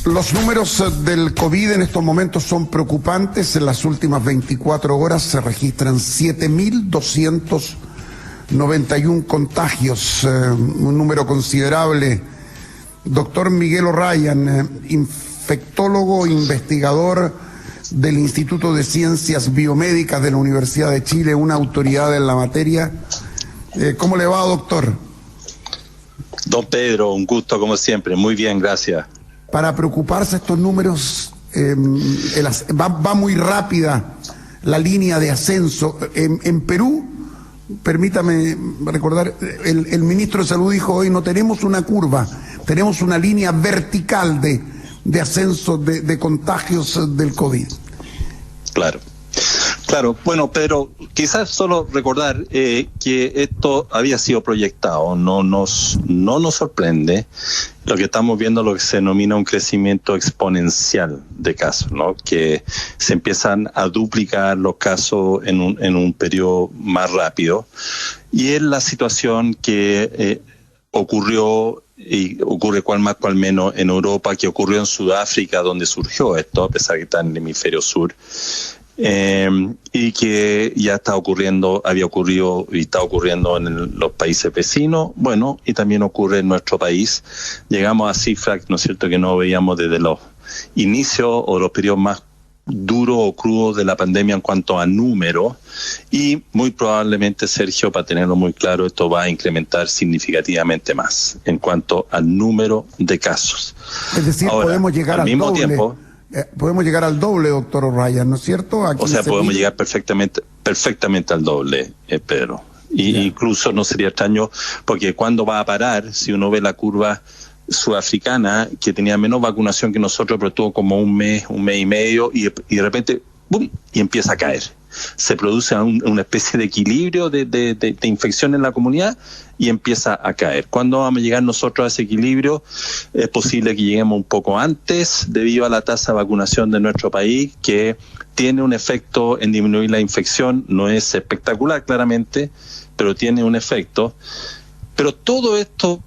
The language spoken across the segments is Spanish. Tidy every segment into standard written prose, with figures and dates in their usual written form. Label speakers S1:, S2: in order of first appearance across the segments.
S1: Los números del COVID en estos momentos son preocupantes. En las últimas 24 horas se registran 7.291 contagios, un número considerable. Doctor Miguel O'Ryan, infectólogo, investigador del Instituto de Ciencias Biomédicas de la Universidad de Chile, una autoridad en la materia. ¿Cómo le va, doctor?
S2: Don Pedro, un gusto como siempre. Muy bien, gracias.
S1: Para preocuparse estos números, va muy rápida la línea de ascenso. En Perú, permítame recordar, el ministro de Salud dijo hoy, no tenemos una curva, tenemos una línea vertical de ascenso de contagios del COVID.
S2: Claro. Claro, bueno, pero quizás solo recordar que esto había sido proyectado, no nos sorprende. Lo que estamos viendo es lo que se denomina un crecimiento exponencial de casos, ¿no? Que se empiezan a duplicar los casos en un periodo más rápido. Y es la situación que ocurrió y ocurre cual más cual menos en Europa, que ocurrió en Sudáfrica, donde surgió esto, a pesar de que está en el hemisferio sur. Y que ya había ocurrido y está ocurriendo en los países vecinos, bueno, y también ocurre en nuestro país. Llegamos a cifras, ¿no es cierto?, que no veíamos desde los inicios o los periodos más duros o crudos de la pandemia en cuanto a número, y muy probablemente, Sergio, para tenerlo muy claro, esto va a incrementar significativamente más en cuanto al número de casos.
S1: Es decir, ahora, podemos llegar al mismo doble. Tiempo, podemos llegar al doble, doctor O'Ryan, ¿no es cierto?
S2: O sea, podemos llegar perfectamente al doble, Pedro. Y incluso no sería extraño, porque ¿cuándo va a parar? Si uno ve la curva sudafricana, que tenía menos vacunación que nosotros, pero tuvo como un mes y medio, y de repente, ¡bum!, y empieza a caer. Se produce una especie de equilibrio de infección en la comunidad y empieza a caer. ¿Cuándo vamos a llegar nosotros a ese equilibrio? Es posible que lleguemos un poco antes, debido a la tasa de vacunación de nuestro país, que tiene un efecto en disminuir la infección. No es espectacular, claramente, pero tiene un efecto. Pero todo esto,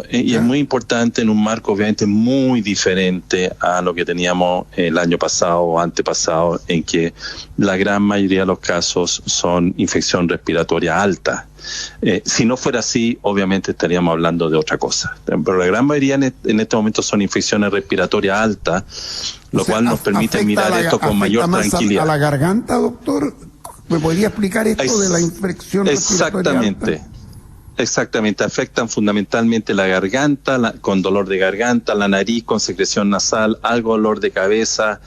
S2: y es muy importante, en un marco obviamente muy diferente a lo que teníamos el año pasado o antepasado, en que la gran mayoría de los casos son infección respiratoria alta. Si no fuera así, obviamente estaríamos hablando de otra cosa. Pero la gran mayoría en este momento son infecciones respiratorias altas, lo cual nos permite mirar esto con mayor tranquilidad.
S1: ¿A la garganta, doctor? ¿Me podría explicar esto de la infección respiratoria alta?
S2: Exactamente, afectan fundamentalmente la garganta, con dolor de garganta, la nariz con secreción nasal, algo dolor de cabeza,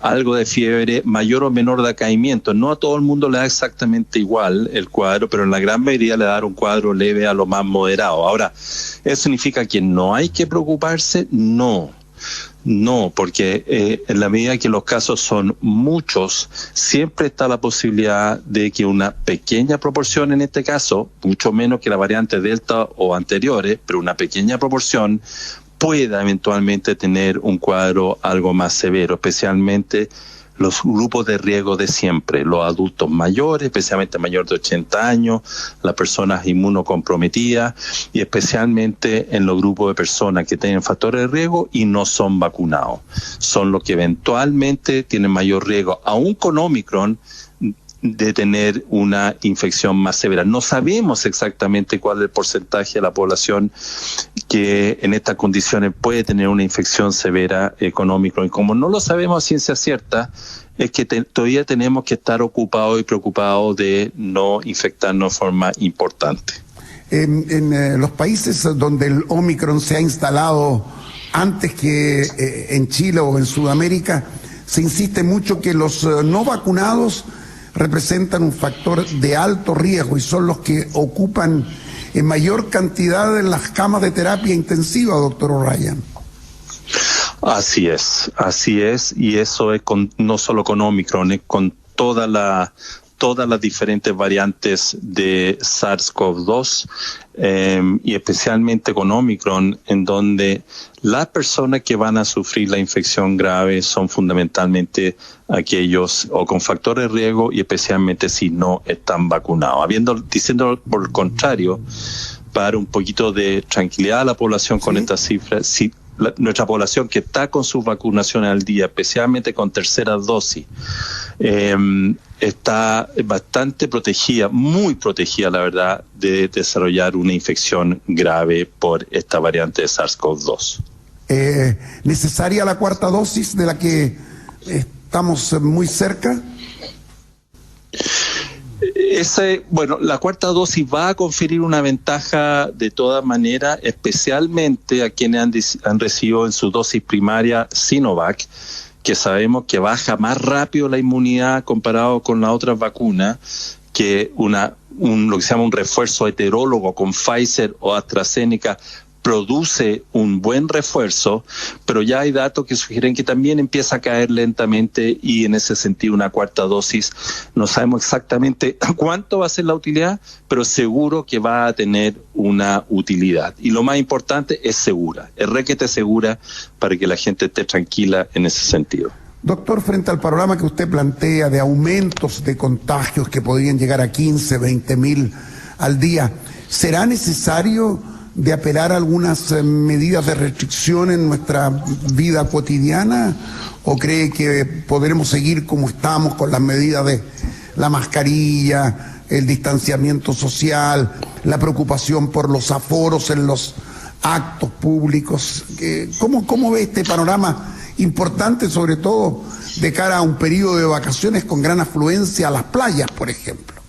S2: algo de fiebre, mayor o menor decaimiento. No a todo el mundo le da exactamente igual el cuadro, pero en la gran mayoría le da un cuadro leve a lo más moderado. Ahora, ¿eso significa que no hay que preocuparse? No, porque en la medida que los casos son muchos, siempre está la posibilidad de que una pequeña proporción, en este caso, mucho menos que la variante Delta o anteriores, pero una pequeña proporción, pueda eventualmente tener un cuadro algo más severo, especialmente los grupos de riesgo de siempre, los adultos mayores, especialmente mayores de 80 años, las personas inmunocomprometidas, y especialmente en los grupos de personas que tienen factores de riesgo y no son vacunados. Son los que eventualmente tienen mayor riesgo, aún con Omicron, de tener una infección más severa. No sabemos exactamente cuál es el porcentaje de la población que en estas condiciones puede tener una infección severa con Omicron. Y como no lo sabemos a ciencia cierta, es que todavía tenemos que estar ocupados y preocupados de no infectarnos de forma importante.
S1: En los países donde el Omicron se ha instalado antes que en Chile o en Sudamérica, se insiste mucho que los no vacunados representan un factor de alto riesgo y son los que ocupan en mayor cantidad en las camas de terapia intensiva, doctor O'Ryan.
S2: Así es, y eso es no solo con Omicron, es con todas las diferentes variantes de SARS-CoV-2 y especialmente con Omicron, en donde las personas que van a sufrir la infección grave son fundamentalmente aquellos o con factores de riesgo y especialmente si no están vacunados. Diciendo por el contrario, para un poquito de tranquilidad a la población con estas cifras, si nuestra población que está con sus vacunaciones al día, especialmente con tercera dosis, está bastante protegida, muy protegida, la verdad, de desarrollar una infección grave por esta variante de SARS-CoV-2.
S1: ¿Necesaria la cuarta dosis de la que estamos muy cerca?
S2: La cuarta dosis va a conferir una ventaja de todas maneras, especialmente a quienes han recibido en su dosis primaria Sinovac, que sabemos que baja más rápido la inmunidad comparado con las otras vacunas, que lo que se llama un refuerzo heterólogo con Pfizer o AstraZeneca produce un buen refuerzo, pero ya hay datos que sugieren que también empieza a caer lentamente, y en ese sentido una cuarta dosis no sabemos exactamente cuánto va a ser la utilidad, pero seguro que va a tener una utilidad. Y lo más importante es segura, es requete segura para que la gente esté tranquila en ese sentido.
S1: Doctor, frente al panorama que usted plantea de aumentos de contagios que podrían llegar a 15, 20 mil al día, ¿será necesario de apelar a algunas medidas de restricción en nuestra vida cotidiana? ¿O cree que podremos seguir como estamos con las medidas de la mascarilla, el distanciamiento social, la preocupación por los aforos en los actos públicos? ¿Cómo ve este panorama importante, sobre todo de cara a un periodo de vacaciones con gran afluencia a las playas, por ejemplo?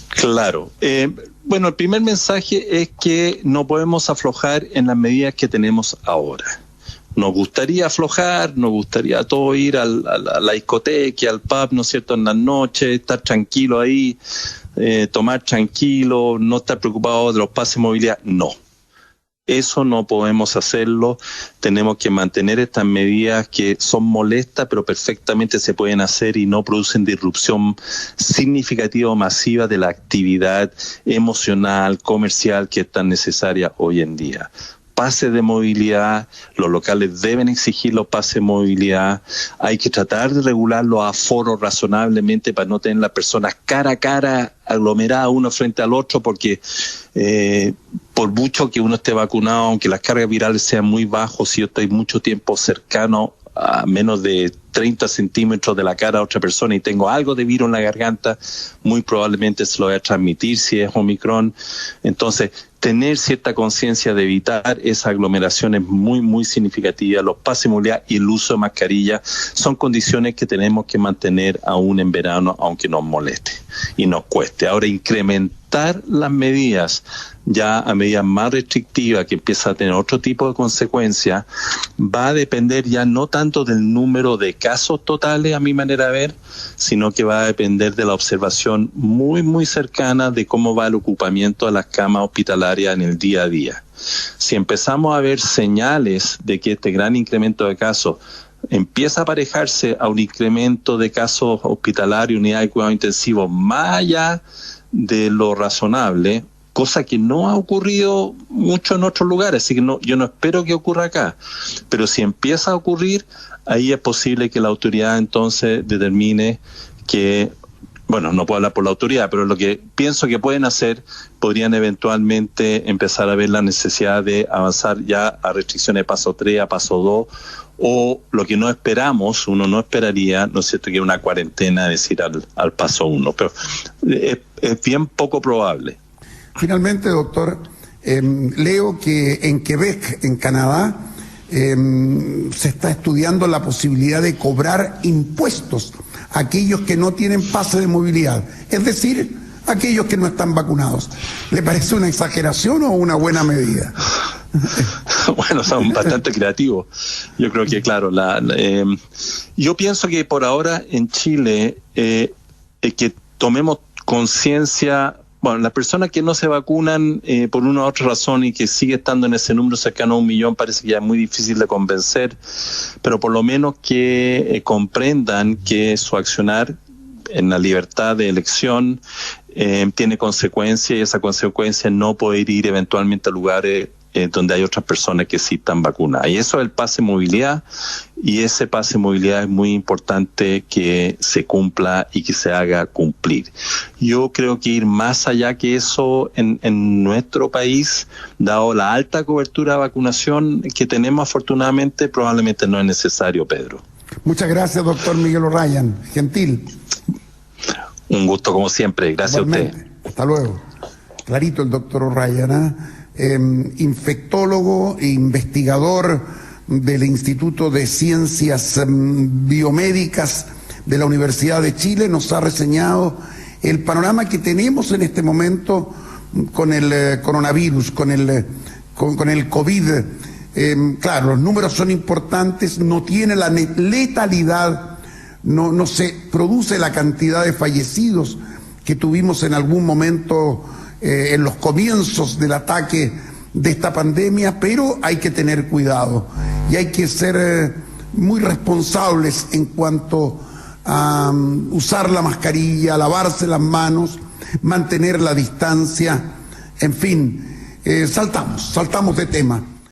S2: Claro. Bueno, el primer mensaje es que no podemos aflojar en las medidas que tenemos ahora. Nos gustaría aflojar, nos gustaría todo ir a la discoteca, al pub, ¿no es cierto?, en las noches, estar tranquilo ahí, tomar tranquilo, no estar preocupado de los pases de movilidad. No. Eso no podemos hacerlo, tenemos que mantener estas medidas que son molestas, pero perfectamente se pueden hacer y no producen disrupción significativa o masiva de la actividad emocional, comercial que es tan necesaria hoy en día. Pases de movilidad, los locales deben exigir los pases de movilidad, hay que tratar de regular los aforos razonablemente para no tener las personas cara a cara, aglomeradas uno frente al otro, porque por mucho que uno esté vacunado, aunque las cargas virales sean muy bajas, si yo estoy mucho tiempo cercano a menos de 30 centímetros de la cara a otra persona y tengo algo de virus en la garganta, muy probablemente se lo voy a transmitir si es Omicron. Entonces, tener cierta conciencia de evitar esas aglomeraciones muy, muy significativas, los pases de movilidad y el uso de mascarilla son condiciones que tenemos que mantener aún en verano, aunque nos moleste y nos cueste. Ahora, incrementar las medidas ya a medidas más restrictivas, que empieza a tener otro tipo de consecuencias, va a depender ya no tanto del número de casos totales, a mi manera de ver, sino que va a depender de la observación muy, muy cercana de cómo va el ocupamiento de las camas hospitalarias en el día a día. Si empezamos a ver señales de que este gran incremento de casos empieza a aparejarse a un incremento de casos hospitalarios, unidades de cuidado intensivo, más allá de lo razonable, cosa que no ha ocurrido mucho en otros lugares, así que yo no espero que ocurra acá, pero si empieza a ocurrir, ahí es posible que la autoridad entonces determine que, bueno, no puedo hablar por la autoridad, pero lo que pienso que pueden hacer, podrían eventualmente empezar a ver la necesidad de avanzar ya a restricciones de paso 3, a paso 2, o lo que no esperamos, uno no esperaría, ¿no es cierto?, que una cuarentena, es decir, al paso 1, pero es bien poco probable.
S1: Finalmente, doctor, leo que en Quebec, en Canadá, se está estudiando la posibilidad de cobrar impuestos a aquellos que no tienen pase de movilidad, es decir, aquellos que no están vacunados. ¿Le parece una exageración o una buena medida?
S2: Bueno, son bastante creativos. Yo creo que, claro, yo pienso que por ahora en Chile que tomemos conciencia. Bueno, las personas que no se vacunan por una u otra razón y que sigue estando en ese número cercano a 1 millón, parece que ya es muy difícil de convencer, pero por lo menos que comprendan que su accionar en la libertad de elección tiene consecuencias, y esa consecuencia no poder ir eventualmente a lugares donde hay otras personas que sí están vacunadas. Y eso es el pase de movilidad, y ese pase de movilidad es muy importante que se cumpla y que se haga cumplir. Yo creo que ir más allá que eso en nuestro país, dado la alta cobertura de vacunación que tenemos afortunadamente, probablemente no es necesario, Pedro.
S1: Muchas gracias, doctor Miguel O'Ryan. Gentil.
S2: Un gusto como siempre. Gracias
S1: Igualmente.
S2: a usted.
S1: Hasta luego. Clarito el doctor O'Ryan, infectólogo e investigador del Instituto de Ciencias Biomédicas de la Universidad de Chile, nos ha reseñado el panorama que tenemos en este momento con el coronavirus, con el COVID. Claro, los números son importantes, no tiene la letalidad, no se produce la cantidad de fallecidos que tuvimos en algún momento en los comienzos del ataque de esta pandemia, pero hay que tener cuidado y hay que ser muy responsables en cuanto a usar la mascarilla, lavarse las manos, mantener la distancia, en fin, saltamos de tema.